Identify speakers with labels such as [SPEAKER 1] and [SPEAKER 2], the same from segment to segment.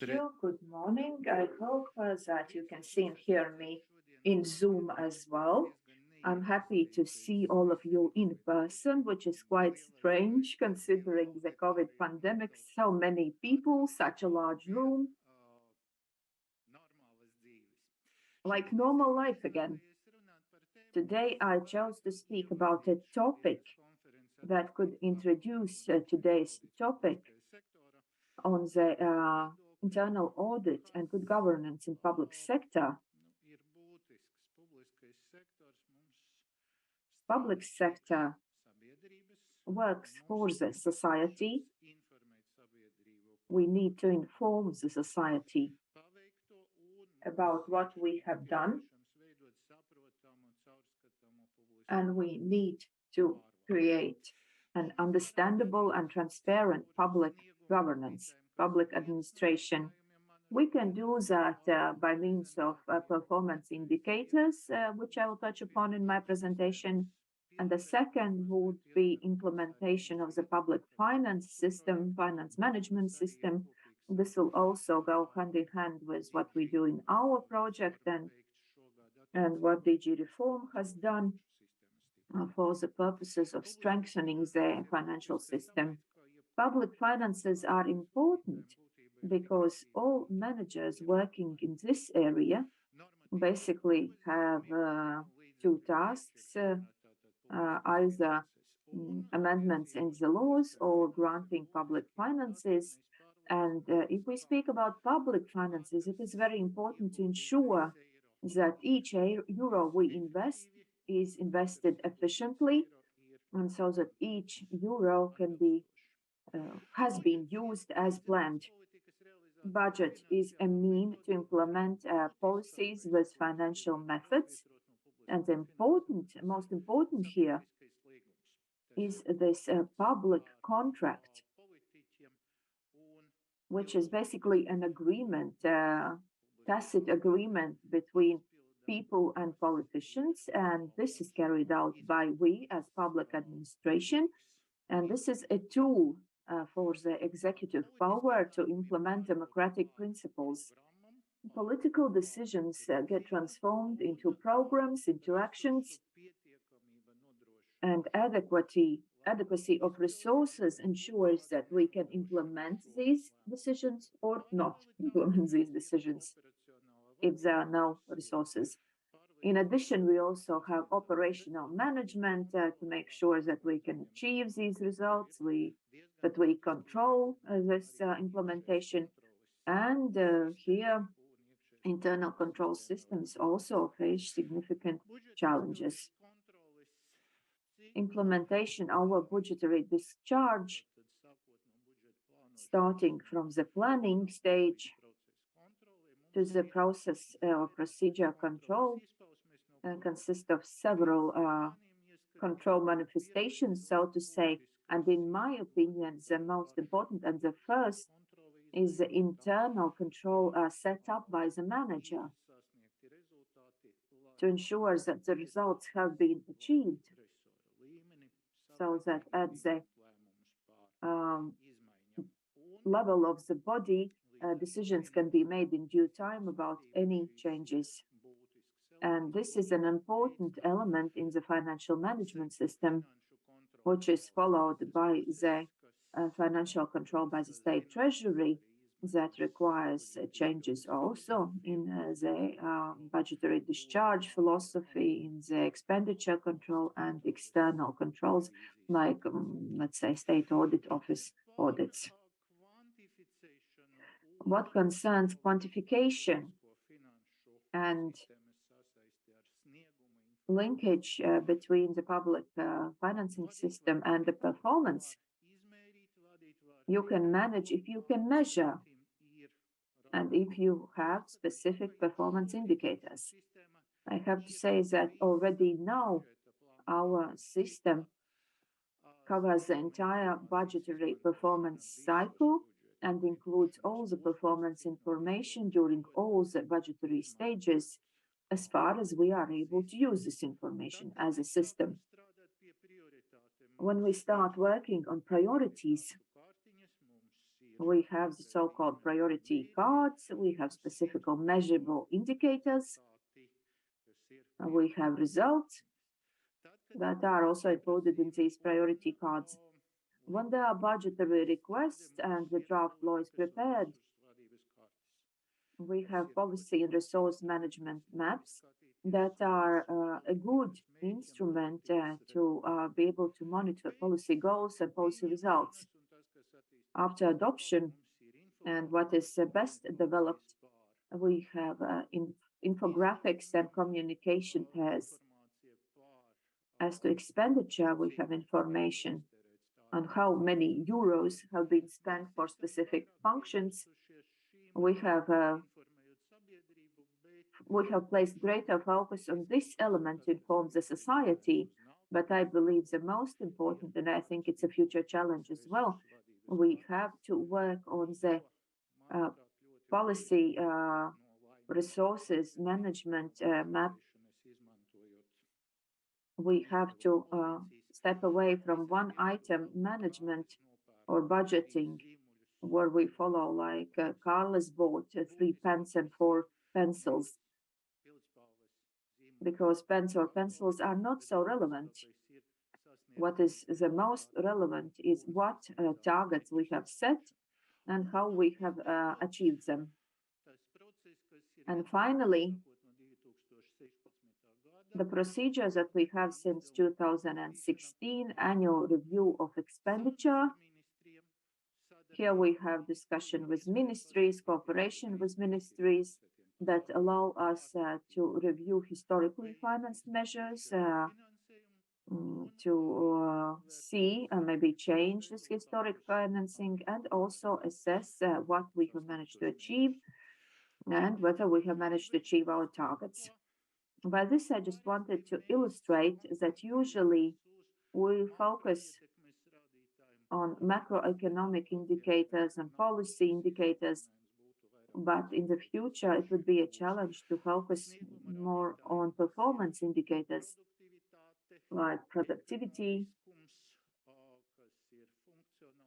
[SPEAKER 1] You. Good morning. I hope that you can see and hear me in Zoom as well. I'm happy to see all of you in person, which is quite strange considering the COVID pandemic. So many people, such a large room, like normal life again. Today, I chose to speak about a topic that could introduce today's topic on the internal audit and good governance in public sector. Public sector works for the society. We need to inform the society about what we have done, and we need to create an understandable and transparent public governance, public administration. We can do that by means of performance indicators, which I will touch upon in my presentation. And the second would be implementation of the public finance system, finance management system. This will also go hand in hand with what we do in our project and what DG Reform has done for the purposes of strengthening the financial system. Public finances are important because all managers working in this area basically have two tasks, either amendments in the laws or granting public finances. And if we speak about public finances, it is very important to ensure that each euro we invest is invested efficiently, and so that each euro can be has been used as planned. Budget is a mean to implement policies with financial methods, and the most important here is this public contract, which is basically an agreement, tacit agreement between people and politicians, and this is carried out by we as public administration, and this is a tool for the executive power to implement democratic principles. Political decisions get transformed into programs, into actions, and adequacy of resources ensures that we can implement these decisions or not implement these decisions if there are no resources. In addition, we also have operational management to make sure that we can achieve these results, that we control this implementation. And here, internal control systems also face significant challenges. Implementation, our budgetary discharge, starting from the planning stage to the process or procedure control, consists of several control manifestations, so to say. And in my opinion, the most important and the first is the internal control set up by the manager to ensure that the results have been achieved, so that at the level of the body, decisions can be made in due time about any changes. And this is an important element in the financial management system, which is followed by the financial control by the state treasury that requires changes also in the budgetary discharge philosophy, in the expenditure control and external controls, like, let's say, state audit office audits. What concerns quantification and linkage between the public financing system and the performance, you can manage if you can measure and if you have specific performance indicators. I have to say that already now our system covers the entire budgetary performance cycle and includes all the performance information during all the budgetary stages, as far as we are able to use this information as a system. When we start working on priorities, We have the so-called priority cards. We have specific measurable indicators. We have results that are also included in these priority cards. When there are budgetary requests and the draft law is prepared, we have policy and resource management maps that are a good instrument to be able to monitor policy goals and policy results. After adoption and what is best developed, we have infographics and communication pairs. As to expenditure, we have information on how many euros have been spent for specific functions. We have placed greater focus on this element to inform the society, but I believe the most important, and I think it's a future challenge as well, we have to work on the policy resources management map. We have to step away from one item management or budgeting, where we follow like Kārlis bought 3 pens and 4 pencils, because pens or pencils are not so relevant. What is the most relevant is what targets we have set and how we have achieved them. And finally, the procedures that we have since 2016, annual review of expenditure. Here we have discussion with ministries, cooperation with ministries that allow us to review historically financed measures, to see and maybe change this historic financing, and also assess what we have managed to achieve and whether we have managed to achieve our targets. By this, I just wanted to illustrate that usually we focus on macroeconomic indicators and policy indicators, but in the future it would be a challenge to focus more on performance indicators like productivity,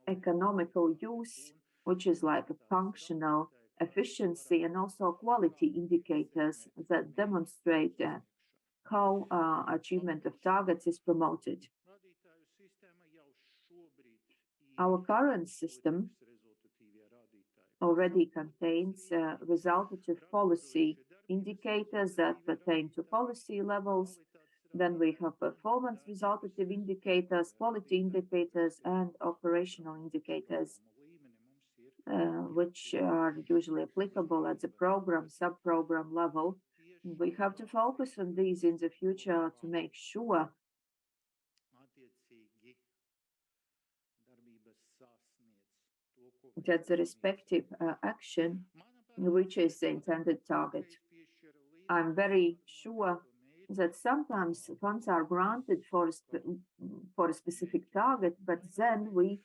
[SPEAKER 1] economical use, which is like a functional efficiency, and also quality indicators that demonstrate how achievement of targets is promoted. Our current system already contains resultative policy indicators that pertain to policy levels. Then we have performance resultative indicators, quality indicators, and operational indicators, which are usually applicable at the program, sub-program level. We have to focus on these in the future to make sure that the respective action reaches the intended target. I'm very sure that sometimes funds are granted for a specific target, but then we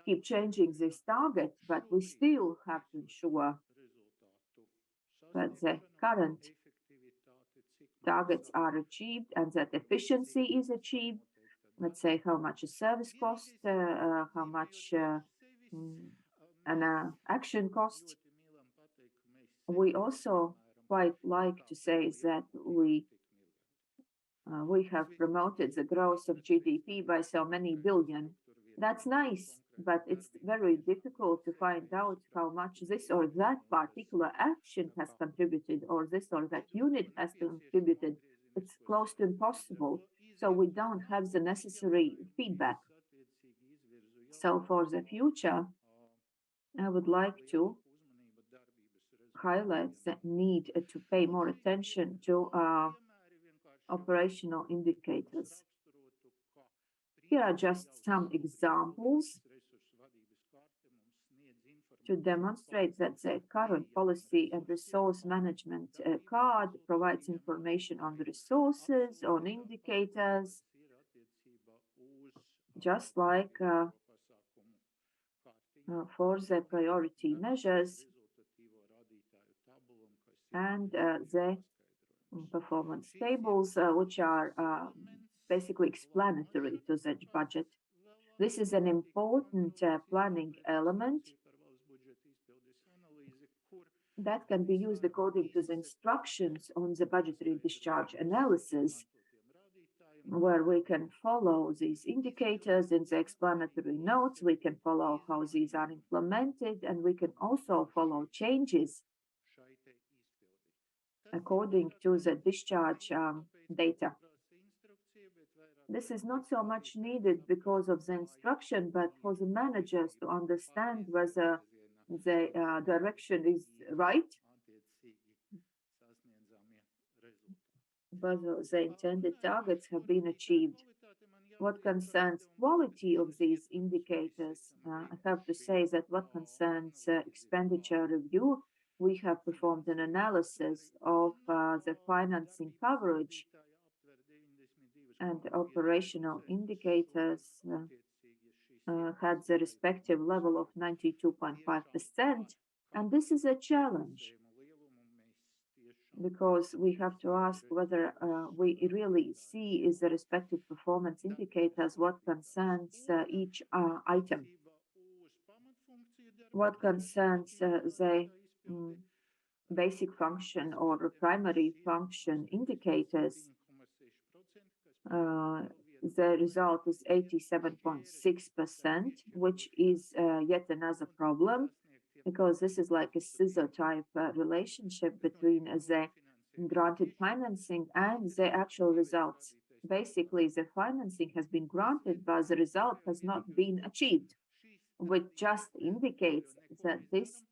[SPEAKER 1] keep changing this target, but we still have to ensure that the current targets are achieved and that efficiency is achieved. Let's say how much a service cost, how much an action cost. We also quite like to say that we have promoted the growth of GDP by so many billion. That's nice, but it's very difficult to find out how much this or that particular action has contributed, or this or that unit has contributed. It's close to impossible. So we don't have the necessary feedback. So for the future, I would like to highlight the need to pay more attention to operational indicators. Here are just some examples to demonstrate that the current policy and resource management card provides information on the resources, on indicators, just like for the priority measures and the performance tables, which are basically explanatory to the budget. This is an important planning element that can be used according to the instructions on the budgetary discharge analysis, where we can follow these indicators in the explanatory notes. We can follow how these are implemented, and we can also follow changes according to the discharge data. This is not so much needed because of the instruction, but for the managers to understand whether the direction is right, whether the intended targets have been achieved. What concerns quality of these indicators, I have to say that what concerns expenditure review, we have performed an analysis of the financing coverage and operational indicators had the respective level of 92.5%. And this is a challenge because we have to ask whether we really see is the respective performance indicators what concerns each item. What concerns the basic function or primary function indicators, the result is 87.6%, which is yet another problem because this is like a scissor type relationship between the granted financing and the actual results. Basically, the financing has been granted, but the result has not been achieved, which just indicates that this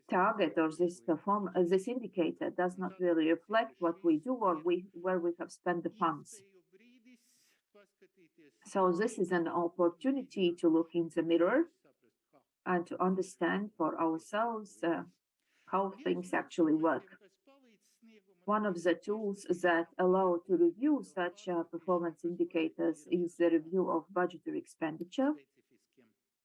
[SPEAKER 1] target or this indicator does not really reflect what we do or where we have spent the funds. So this is an opportunity to look in the mirror and to understand for ourselves how things actually work. One of the tools that allow to review such performance indicators is the review of budgetary expenditure,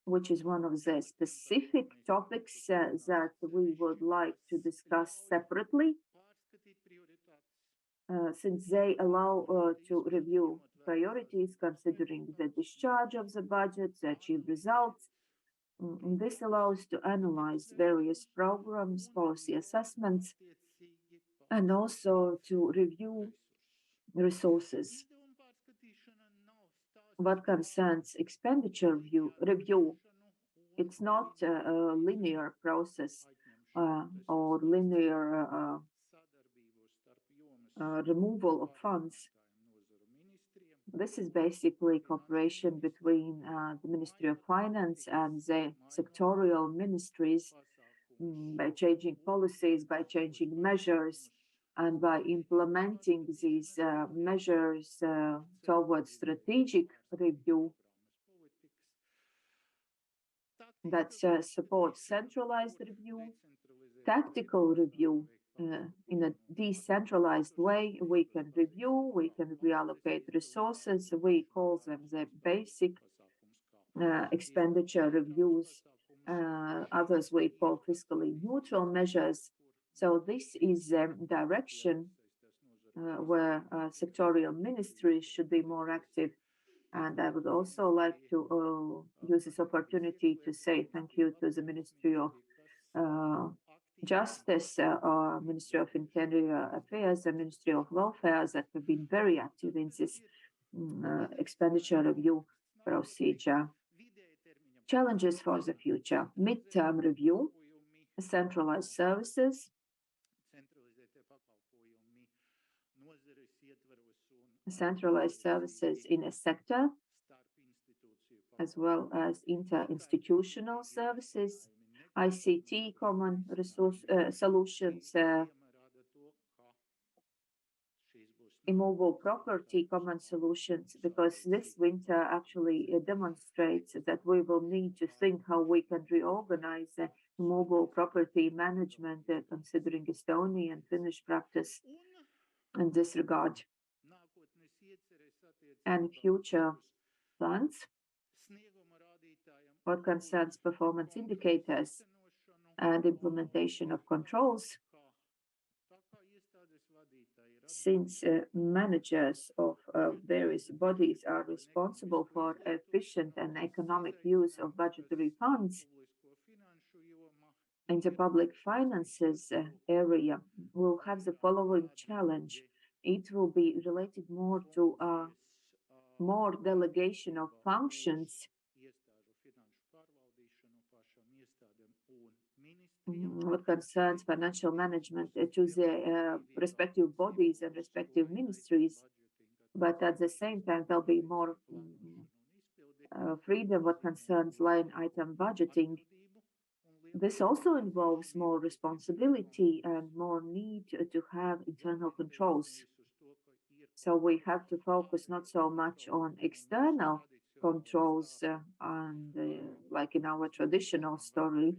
[SPEAKER 1] which is one of the specific topics that we would like to discuss separately, since they allow to review priorities considering the discharge of the budget, the achieved results. This allows to analyze various programs, policy assessments, and also to review resources. What concerns expenditure review, it's not a linear process or linear removal of funds. This is basically cooperation between the Ministry of Finance and the sectorial ministries by changing policies, by changing measures, and by implementing these measures towards strategic review that supports centralized review, tactical review. In a decentralized way, we can review, we can reallocate resources. We call them the basic expenditure reviews. Others we call fiscally neutral measures. So this is the direction where sectorial ministries should be more active. And I would also like to use this opportunity to say thank you to the Ministry of Justice, Ministry of Interior Affairs, and Ministry of Welfare that have been very active in this expenditure review procedure. Challenges for the future: midterm review, centralized services, in a sector, as well as inter-institutional services, ICT common resource solutions, immobile property common solutions, because this winter actually demonstrates that we will need to think how we can reorganize immobile property management, considering Estonian and Finnish practice in this regard. And future plans, what concerns performance indicators and implementation of controls, since managers of various bodies are responsible for efficient and economic use of budgetary funds, In the public finances area, we'll have the following challenge. It will be related more to more delegation of functions what concerns financial management to the respective bodies and respective ministries. But at the same time, there'll be more freedom what concerns line item budgeting. This also involves more responsibility and more need to have internal controls. So we have to focus not so much on external controls and like in our traditional story,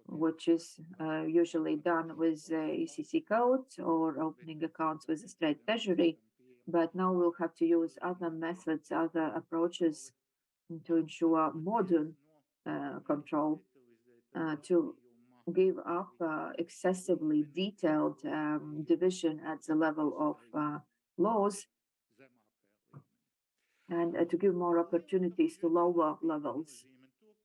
[SPEAKER 1] which is usually done with ECC codes or opening accounts with a straight treasury. But now we'll have to use other methods, other approaches to ensure modern control to give up excessively detailed division at the level of laws and to give more opportunities to lower levels.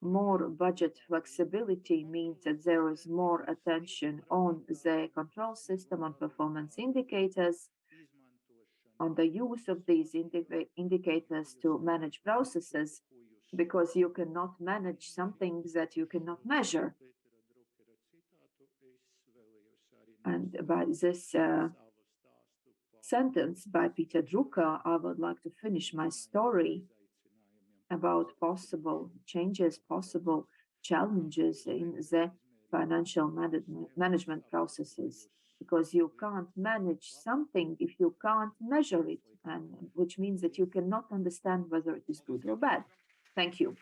[SPEAKER 1] More budget flexibility means that there is more attention on the control system, on performance indicators, on the use of these indicators to manage processes, because you cannot manage something that you cannot measure. And by this sentence by Peter Drucker, I would like to finish my story about possible changes, possible challenges in the financial management processes, because you can't manage something if you can't measure it, and which means that you cannot understand whether it is good or bad. Thank you.